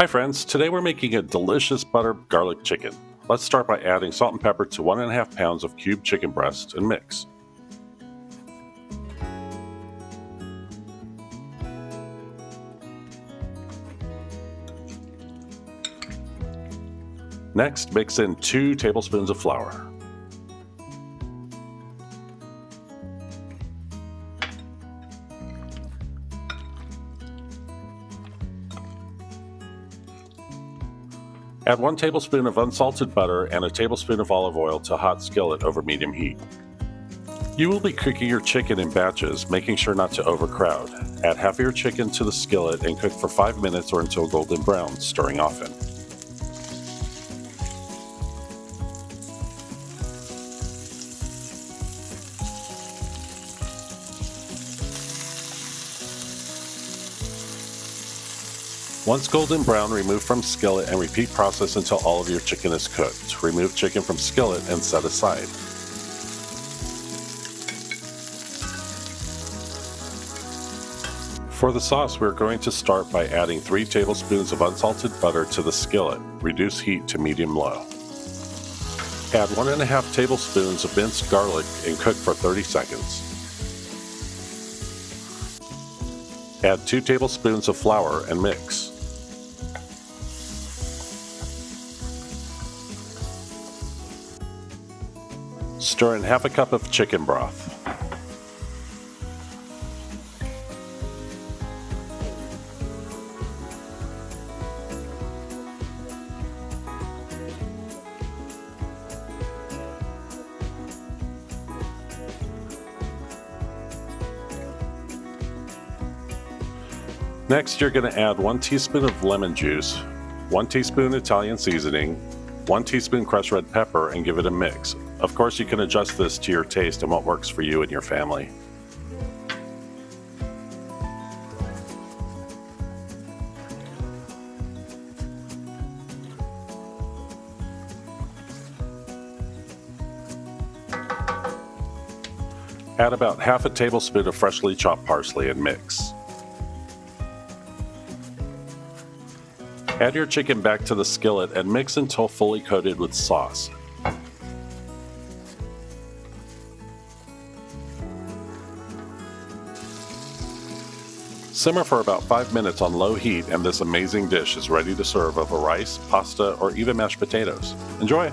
Hi friends, today we're making a delicious butter garlic chicken. Let's start by adding salt and pepper to 1.5 pounds of cubed chicken breast and mix. Next, mix in 2 tablespoons of flour. Add 1 tablespoon of unsalted butter and a tablespoon of olive oil to a hot skillet over medium heat. You will be cooking your chicken in batches, making sure not to overcrowd. Add half of your chicken to the skillet and cook for 5 minutes or until golden brown, stirring often. Once golden brown, remove from skillet and repeat process until all of your chicken is cooked. Remove chicken from skillet and set aside. For the sauce, we're going to start by adding 3 tablespoons of unsalted butter to the skillet. Reduce heat to medium-low. Add 1.5 tablespoons of minced garlic and cook for 30 seconds. Add 2 tablespoons of flour and mix. Stir in half a cup of chicken broth. Next, you're going to add 1 teaspoon of lemon juice, 1 teaspoon Italian seasoning, 1 teaspoon crushed red pepper, and give it a mix. Of course, you can adjust this to your taste and what works for you and your family. Add about half a tablespoon of freshly chopped parsley and mix. Add your chicken back to the skillet and mix until fully coated with sauce. Simmer for about 5 minutes on low heat and this amazing dish is ready to serve over rice, pasta, or even mashed potatoes. Enjoy!